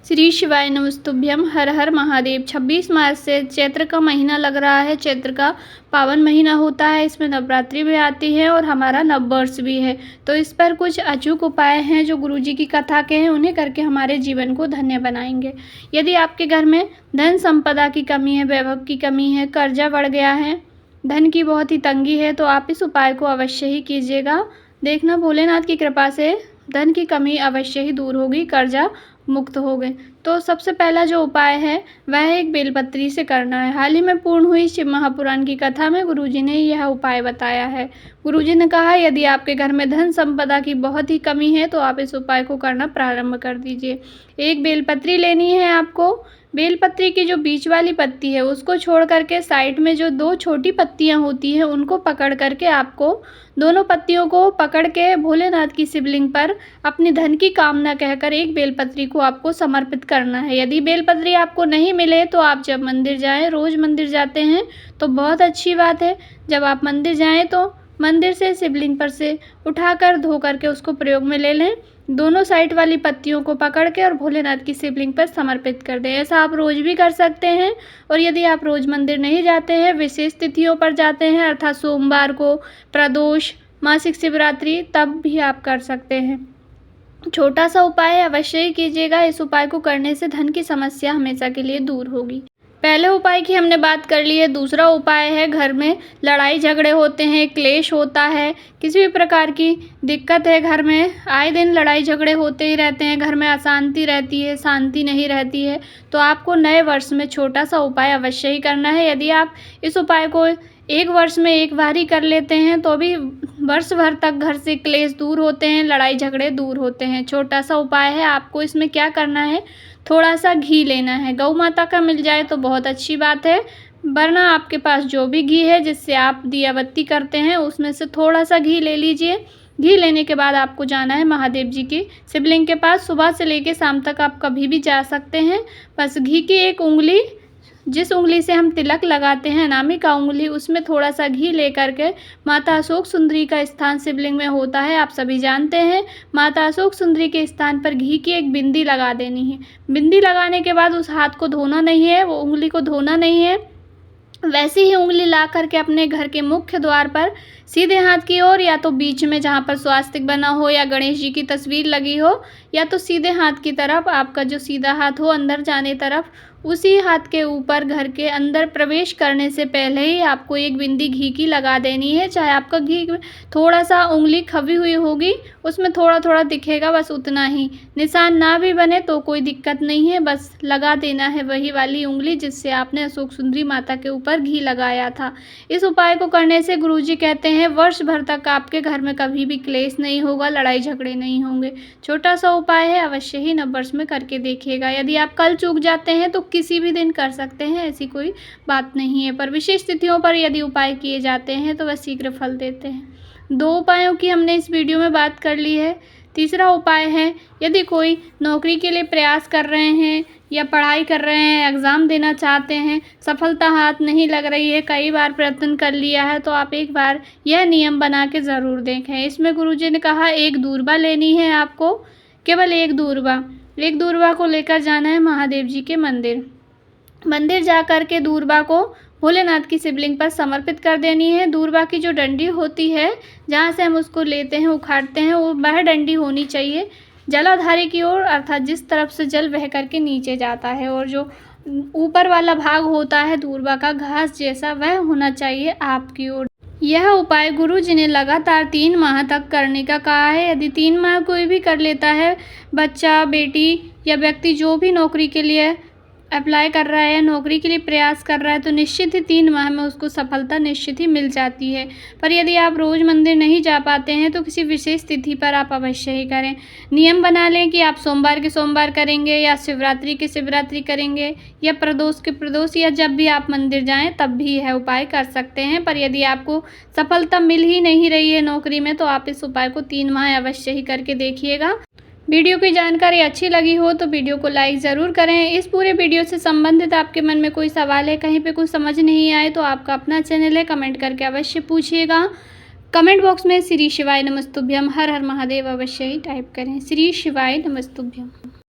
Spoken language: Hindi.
श्री शिवाय नमस्तुभ्यम। हर हर महादेव। 26 मार्च से चैत्र का महीना लग रहा है। चैत्र का पावन महीना होता है। इसमें नवरात्रि भी आती है और हमारा नववर्ष भी है। तो इस पर कुछ अचूक उपाय हैं जो गुरुजी की कथा के हैं, उन्हें करके हमारे जीवन को धन्य बनाएंगे। यदि आपके घर में धन संपदा की कमी है, वैभव की कमी है, कर्जा बढ़ गया है, धन की बहुत ही तंगी है, तो आप इस उपाय को अवश्य ही कीजिएगा। देखना, भोलेनाथ की कृपा से धन की कमी अवश्य ही दूर होगी, कर्जा मुक्त हो गए। तो सबसे पहला जो उपाय है वह एक बेलपत्री से करना है। हाल ही में पूर्ण हुई शिव महापुराण की कथा में गुरुजी ने यह उपाय बताया है। गुरुजी ने कहा, यदि आपके घर में धन संपदा की बहुत ही कमी है तो आप इस उपाय को करना प्रारंभ कर दीजिए। एक बेलपत्री लेनी है आपको। बेलपत्री की जो बीच वाली पत्ती है उसको छोड़ करके साइड में जो 2 छोटी पत्तियां होती हैं उनको पकड़ करके आपको दोनों पत्तियों को पकड़ के भोलेनाथ की शिवलिंग पर अपनी धन की कामना कहकर एक बेलपत्री को आपको समर्पित करना है। यदि बेलपत्री आपको नहीं मिले तो आप जब मंदिर जाएं, रोज़ मंदिर जाते हैं तो बहुत अच्छी बात है। जब आप मंदिर जाएं तो मंदिर से शिवलिंग पर से उठाकर धो करके उसको प्रयोग में ले लें। दोनों साइड वाली पत्तियों को पकड़ के और भोलेनाथ की शिवलिंग पर समर्पित कर दें। ऐसा आप रोज़ भी कर सकते हैं। और यदि आप रोज़ मंदिर नहीं जाते हैं, विशेष तिथियों पर जाते हैं अर्थात सोमवार को, प्रदोष, मासिक शिवरात्रि, तब भी आप कर सकते हैं। छोटा सा उपाय अवश्य ही कीजिएगा। इस उपाय को करने से धन की समस्या हमेशा के लिए दूर होगी। पहले उपाय की हमने बात कर ली है। दूसरा उपाय है, घर में लड़ाई झगड़े होते हैं, क्लेश होता है, किसी भी प्रकार की दिक्कत है घर में, आए दिन लड़ाई झगड़े होते ही रहते हैं, घर में अशांति रहती है, शांति नहीं रहती है, तो आपको नए वर्ष में छोटा सा उपाय अवश्य ही करना है। यदि आप इस उपाय को एक वर्ष में एक बार ही कर लेते हैं तो भी वर्ष भर तक घर से क्लेश दूर होते हैं, लड़ाई झगड़े दूर होते हैं। छोटा सा उपाय है। आपको इसमें क्या करना है, थोड़ा सा घी लेना है। गौ माता का मिल जाए तो बहुत अच्छी बात है, वरना आपके पास जो भी घी है जिससे आप दिया बत्ती करते हैं उसमें से थोड़ा सा घी ले लीजिए। घी लेने के बाद आपको जाना है महादेव जी की शिवलिंग के पास। सुबह से लेकर शाम तक आप कभी भी जा सकते हैं। बस घी की एक उंगली, जिस उंगली से हम तिलक लगाते हैं, अनामिका उंगली, उसमें थोड़ा सा घी लेकर के माता अशोक सुंदरी का स्थान शिवलिंग में होता है, आप सभी जानते हैं। माता अशोक सुंदरी के स्थान पर घी की एक बिंदी लगा देनी है। बिंदी लगाने के बाद उस हाथ को धोना नहीं है, वो उंगली को धोना नहीं है। वैसी ही उंगली ला करके अपने घर के मुख्य द्वार पर सीधे हाथ की ओर, या तो बीच में जहाँ पर स्वास्तिक बना हो या गणेश जी की तस्वीर लगी हो, या तो सीधे हाथ की तरफ, आपका जो सीधा हाथ हो अंदर जाने तरफ, उसी हाथ के ऊपर घर के अंदर प्रवेश करने से पहले ही आपको एक बिंदी घी की लगा देनी है। चाहे आपका घी थोड़ा सा उंगली खबी हुई होगी, उसमें थोड़ा थोड़ा दिखेगा, बस उतना ही। निशान ना भी बने तो कोई दिक्कत नहीं है, बस लगा देना है वही वाली उंगली जिससे आपने अशोक सुंदरी माता के ऊपर घी लगाया था। इस उपाय को करने से गुरुजी कहते हैं वर्ष भर तक आपके घर में कभी भी क्लेश नहीं होगा, लड़ाई झगड़े नहीं होंगे। छोटा सा उपाय है, अवश्य ही नववर्ष में करके देखिएगा। यदि आप कल चूक जाते हैं तो किसी भी दिन कर सकते हैं, ऐसी कोई बात नहीं है। पर विशेष तिथियों पर यदि उपाय किए जाते हैं तो वह शीघ्र फल देते हैं। 2 उपायों की हमने इस वीडियो में बात कर ली है। तीसरा उपाय है, यदि कोई नौकरी के लिए प्रयास कर रहे हैं या पढ़ाई कर रहे हैं, एग्ज़ाम देना चाहते हैं, सफलता हाथ नहीं लग रही है, कई बार प्रयत्न कर लिया है, तो आप एक बार यह नियम बना के ज़रूर देखें। इसमें गुरुजी ने कहा एक दूरबा लेनी है आपको, केवल एक दूरबा को लेकर जाना है महादेव जी के मंदिर जा कर के दूरबा को भोलेनाथ की शिवलिंग पर समर्पित कर देनी है। दूरबा की जो डंडी होती है, जहाँ से हम उसको लेते हैं, उखाड़ते हैं, वो वह डंडी होनी चाहिए जलाधारी की ओर, अर्थात जिस तरफ से जल बह करके नीचे जाता है, और जो ऊपर वाला भाग होता है दूरबा का घास जैसा, वह होना चाहिए आपकी ओर। यह उपाय गुरुजी ने लगातार 3 माह तक करने का कहा है। यदि 3 माह कोई भी कर लेता है, बच्चा, बेटी या व्यक्ति जो भी नौकरी के लिए अप्लाई कर रहा है, नौकरी के लिए प्रयास कर रहा है, तो निश्चित ही 3 माह में उसको सफलता निश्चित ही मिल जाती है। पर यदि आप रोज़ मंदिर नहीं जा पाते हैं तो किसी विशेष तिथि पर आप अवश्य ही करें। नियम बना लें कि आप सोमवार के सोमवार करेंगे, या शिवरात्रि के शिवरात्रि करेंगे, या प्रदोष के प्रदोष, या जब भी आप मंदिर जाएं तब भी यह उपाय कर सकते हैं। पर यदि आपको सफलता मिल ही नहीं रही है नौकरी में तो आप इस उपाय को 3 माह अवश्य ही करके देखिएगा। वीडियो की जानकारी अच्छी लगी हो तो वीडियो को लाइक ज़रूर करें। इस पूरे वीडियो से संबंधित आपके मन में कोई सवाल है, कहीं पे कुछ समझ नहीं आए तो आपका अपना चैनल है, कमेंट करके अवश्य पूछिएगा। कमेंट बॉक्स में श्री शिवाय नमस्तुभ्यम, हर हर महादेव अवश्य ही टाइप करें। श्री शिवाय नमस्तुभ्यम।